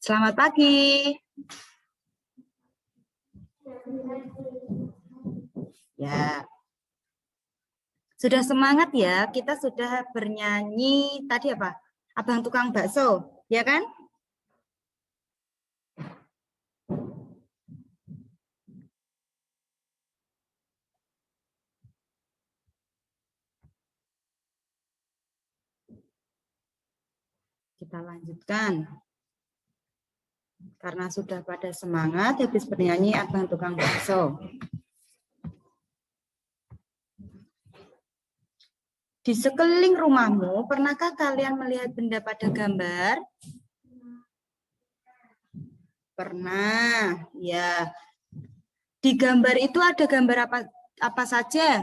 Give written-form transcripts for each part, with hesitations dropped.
Selamat pagi. Ya, sudah semangat ya. Kita sudah bernyanyi tadi apa? Abang tukang bakso, ya kan? Kita lanjutkan. Karena sudah pada semangat, habis bernyanyi abang tukang bakso. Di sekeliling rumahmu, pernahkah kalian melihat benda pada gambar? Pernah, ya. Di gambar itu ada gambar apa saja?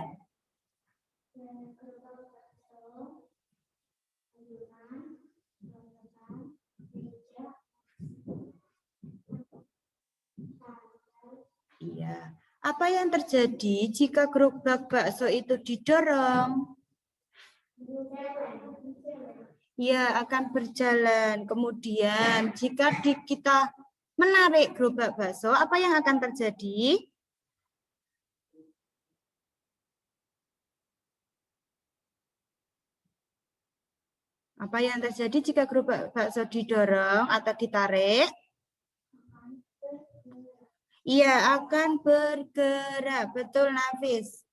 Iya. Apa yang terjadi jika gerobak bakso itu didorong? Ya, akan berjalan. Kemudian jika kita menarik gerobak bakso, apa yang akan terjadi? Apa yang terjadi jika gerobak bakso didorong atau ditarik? Iya, akan bergerak. Betul, Nafis.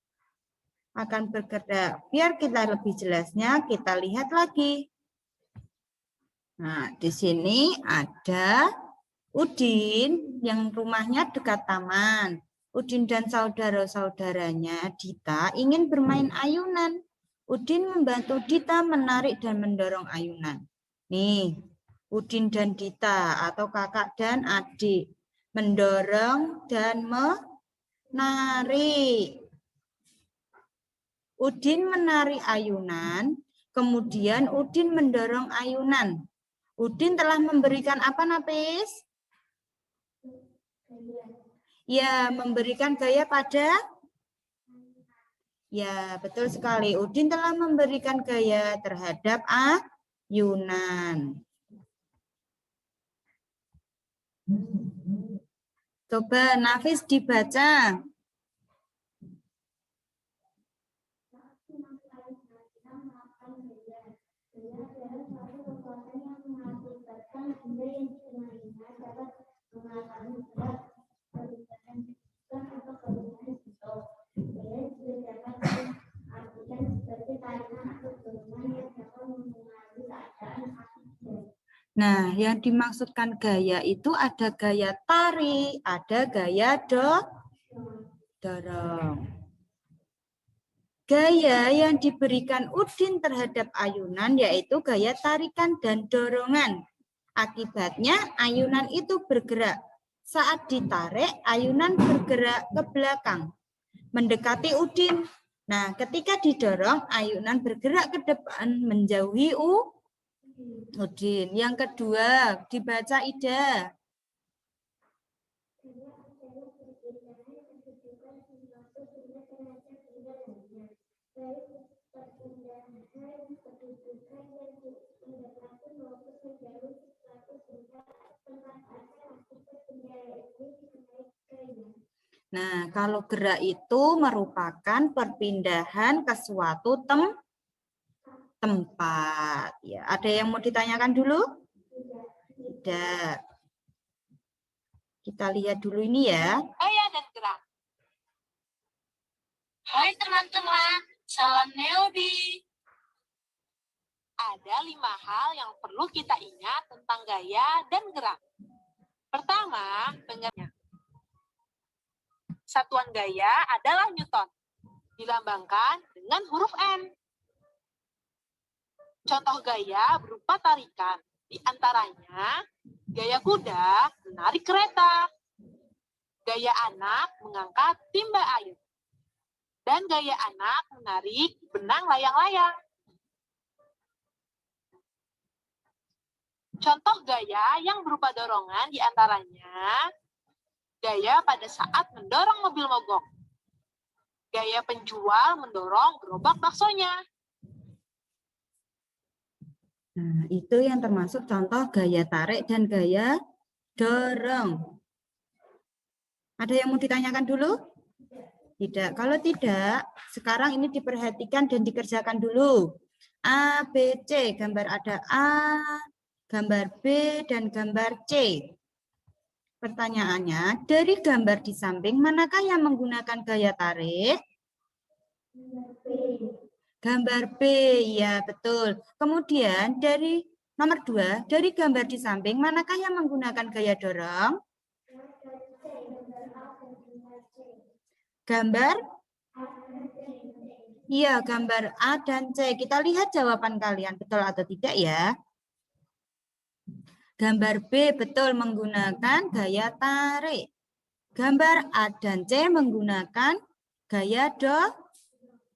Akan bergerak. Biar kita lebih jelasnya, kita lihat lagi. Nah, di sini ada Udin yang rumahnya dekat taman. Udin dan saudara-saudaranya Dita ingin bermain ayunan. Udin membantu Dita menarik dan mendorong ayunan. Nih, Udin dan Dita atau kakak dan adik mendorong dan menarik. Udin menarik ayunan, kemudian Udin mendorong ayunan. Udin telah memberikan apa, Nafis? Ya, memberikan gaya pada? Ya, betul sekali. Udin telah memberikan gaya terhadap ayunan. Coba Nafis dibaca. Nah, yang dimaksudkan gaya itu ada gaya tarik, ada gaya dorong. Gaya yang diberikan Udin terhadap ayunan yaitu gaya tarikan dan dorongan. Akibatnya ayunan itu bergerak. Saat ditarik, ayunan bergerak ke belakang, mendekati Udin. Nah, ketika didorong, ayunan bergerak ke depan, menjauhi Udin. Yang kedua, dibaca Ida. Nah, kalau gerak itu merupakan perpindahan ke suatu tempat. Ya, ada yang mau ditanyakan dulu? Tidak. Kita lihat dulu ini ya. Gaya dan gerak. Hai teman-teman, salam Neobi. Ada 5 hal yang perlu kita ingat tentang gaya dan gerak. Pertama, pengertiannya. Satuan gaya adalah Newton, dilambangkan dengan huruf N. Contoh gaya berupa tarikan, di antaranya gaya kuda menarik kereta, gaya anak mengangkat timba air, dan gaya anak menarik benang layang-layang. Contoh gaya yang berupa dorongan di antaranya gaya pada saat mendorong mobil mogok, gaya penjual mendorong gerobak baksonya. Nah, itu yang termasuk contoh gaya tarik dan gaya Dorong. Ada yang mau ditanyakan dulu? Tidak. Kalau tidak, sekarang ini diperhatikan dan dikerjakan dulu. A, B, C. Gambar ada A, gambar B, dan gambar C. Pertanyaannya, dari gambar di samping, manakah yang menggunakan gaya tarik? Gambar B, ya betul. Kemudian dari nomor 2, dari gambar di samping, manakah yang menggunakan gaya dorong? Gambar? Iya, gambar A dan C. Kita lihat jawaban kalian betul atau tidak ya. Gambar B betul menggunakan gaya tarik. Gambar A dan C menggunakan gaya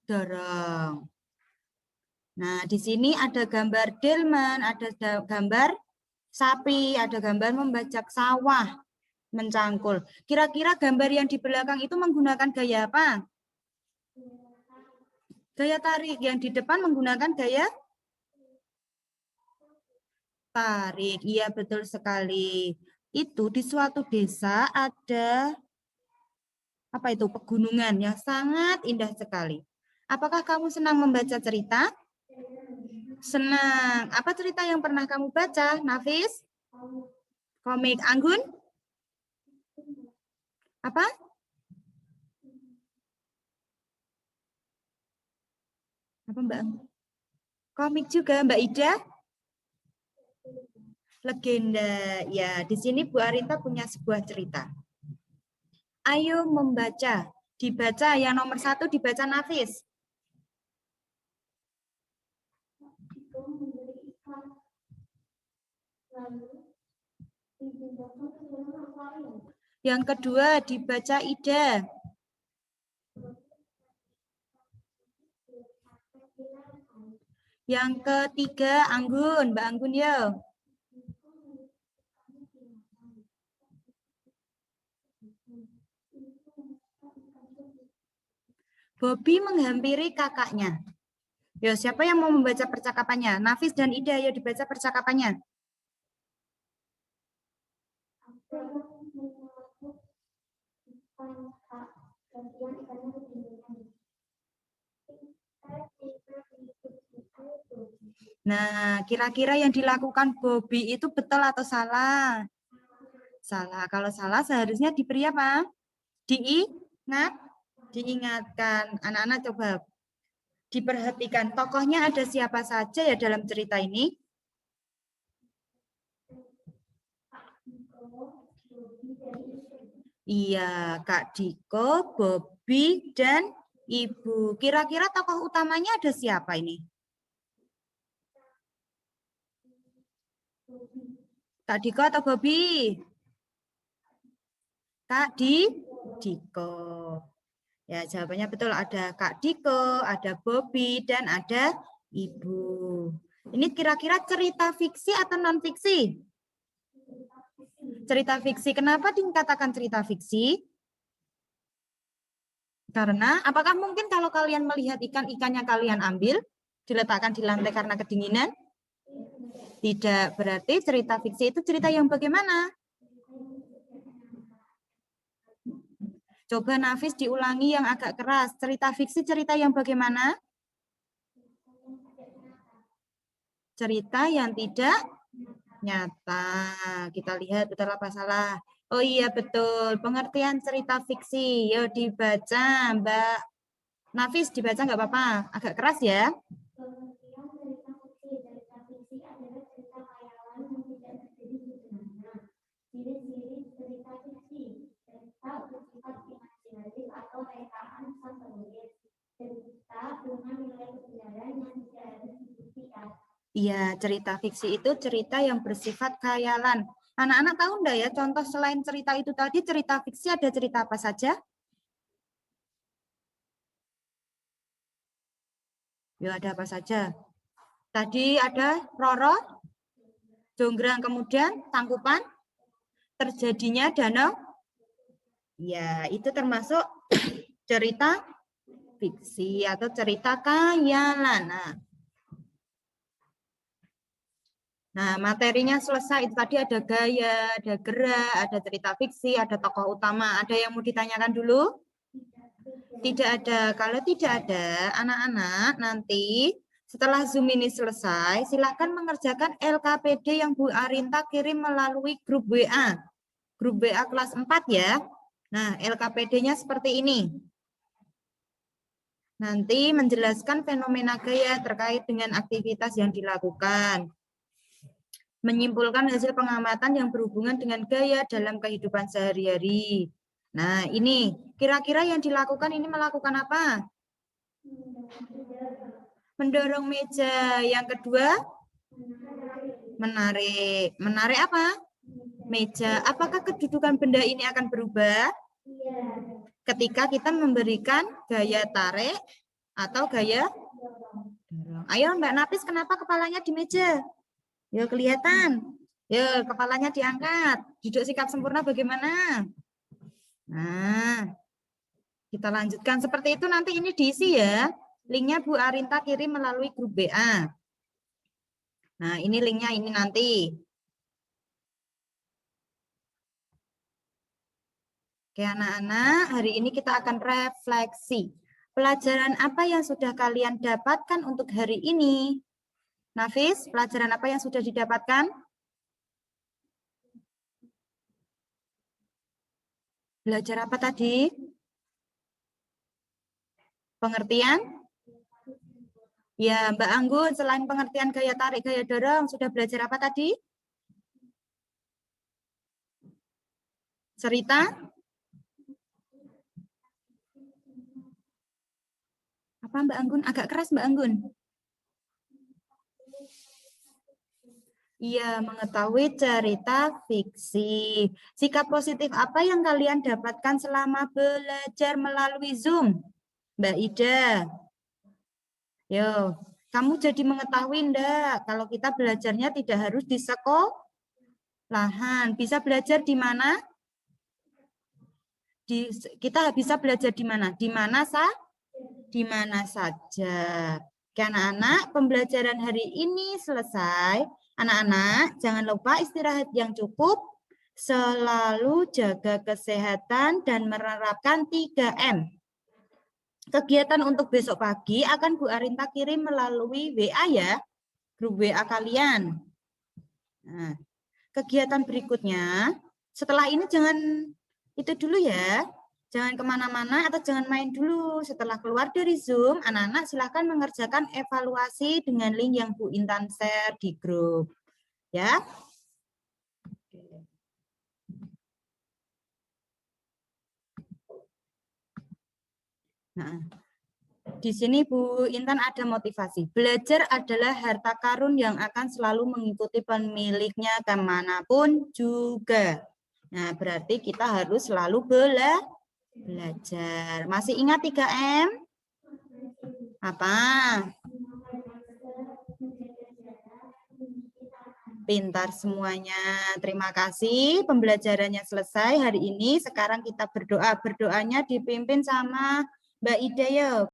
dorong. Nah, di sini ada gambar delman, ada gambar sapi, ada gambar membajak sawah, mencangkul. Kira-kira gambar yang di belakang itu menggunakan gaya apa? Gaya tarik. Yang di depan menggunakan gaya tarik. Iya, betul sekali. Itu di suatu desa ada apa itu? Pegunungan yang sangat indah sekali. Apakah kamu senang membaca cerita? Senang. Apa cerita yang pernah kamu baca, Nafis? Komik. Anggun? Apa? Apa Mbak Anggun? Komik juga, Mbak Ida? Legenda. Ya, di sini Bu Arinta punya sebuah cerita. Ayo membaca. Dibaca yang nomor 1 dibaca Nafis. Yang kedua dibaca Ida. Yang ketiga Anggun, Mbak Anggun ya. Bobby menghampiri kakaknya. Yo, siapa yang mau membaca percakapannya? Nafis dan Ida, ayo dibaca percakapannya. Nah, kira-kira yang dilakukan Bobby itu betul atau salah? Salah. Kalau salah seharusnya diberi apa? Diingatkan. Anak-anak coba diperhatikan. Tokohnya ada siapa saja ya dalam cerita ini? Iya, Kak Diko, Bobby, dan Ibu. Kira-kira tokoh utamanya ada siapa ini? Kak Diko atau Bobby? Kak Diko. Ya, jawabannya betul. Ada Kak Diko, ada Bobby, dan ada Ibu. Ini kira-kira cerita fiksi atau non-fiksi? Cerita fiksi. Kenapa dikatakan cerita fiksi? Karena apakah mungkin kalau kalian melihat ikan-ikannya kalian ambil, diletakkan di lantai karena kedinginan? Tidak, berarti cerita fiksi itu cerita yang bagaimana? Coba Nafis diulangi yang agak keras. Cerita fiksi cerita yang bagaimana? Cerita yang tidak nyata. Kita lihat betul apa salah. Oh iya betul. Pengertian cerita fiksi. Yuk dibaca Mbak Nafis, dibaca nggak apa-apa. Agak keras ya. Iya, cerita fiksi itu cerita yang bersifat khayalan. Anak-anak tahu enggak ya, contoh selain cerita itu tadi, cerita fiksi ada cerita apa saja? Ya, ada apa saja? Tadi ada Roro, Jonggrang, kemudian Tangkupan, terjadinya danau. Ya, itu termasuk cerita fiksi atau cerita khayalan. Nah, Nah, materinya selesai. Itu tadi ada gaya, ada gerak, ada cerita fiksi, ada tokoh utama. Ada yang mau ditanyakan dulu? Tidak ada. Kalau tidak ada, anak-anak nanti setelah Zoom ini selesai, silakan mengerjakan LKPD yang Bu Arinta kirim melalui grup WA. Grup WA kelas 4 ya. Nah, LKPD-nya seperti ini. Nanti menjelaskan fenomena gaya terkait dengan aktivitas yang dilakukan. Menyimpulkan hasil pengamatan yang berhubungan dengan gaya dalam kehidupan sehari-hari. Nah, ini kira-kira yang dilakukan ini melakukan apa? Mendorong meja. Yang kedua, menarik. Menarik apa? Meja. Apakah kedudukan benda ini akan berubah? Ketika kita memberikan gaya tarik atau gaya dorong. Ayo Mbak Nafis, kenapa kepalanya di meja? Yo kelihatan. Yo kepalanya diangkat. Duduk sikap sempurna bagaimana? Nah, kita lanjutkan. Seperti itu nanti ini diisi ya. Linknya Bu Arinta kirim melalui grup WA. Nah, ini linknya ini nanti. Oke anak-anak, hari ini kita akan refleksi. Pelajaran apa yang sudah kalian dapatkan untuk hari ini? Nafis, pelajaran apa yang sudah didapatkan? Belajar apa tadi? Pengertian? Ya, Mbak Anggun, selain pengertian gaya tarik, gaya dorong, sudah belajar apa tadi? Cerita? Apa Mbak Anggun? Agak keras Mbak Anggun. Iya, mengetahui cerita fiksi. Sikap positif apa yang kalian dapatkan selama belajar melalui Zoom? Mbak Ida. Yo, kamu jadi mengetahui enggak kalau kita belajarnya tidak harus di sekolahan. Bisa belajar di mana? Kita bisa belajar di mana? Di mana saja. Oke, anak-anak, pembelajaran hari ini selesai. Anak-anak, jangan lupa istirahat yang cukup, selalu jaga kesehatan dan menerapkan 3M. Kegiatan untuk besok pagi akan Bu Arinta kirim melalui WA ya, grup WA kalian. Nah, kegiatan berikutnya, setelah ini jangan itu dulu ya. Jangan kemana-mana atau jangan main dulu. Setelah keluar dari Zoom, anak-anak silahkan mengerjakan evaluasi dengan link yang Bu Intan share di grup. Ya. Nah, di sini Bu Intan ada motivasi. Belajar adalah harta karun yang akan selalu mengikuti pemiliknya kemanapun juga. Nah, berarti kita harus selalu belajar. Masih ingat 3M? Apa? Pintar semuanya. Terima kasih. Pembelajarannya selesai hari ini. Sekarang kita berdoa. Berdoanya dipimpin sama Mbak Ida ya.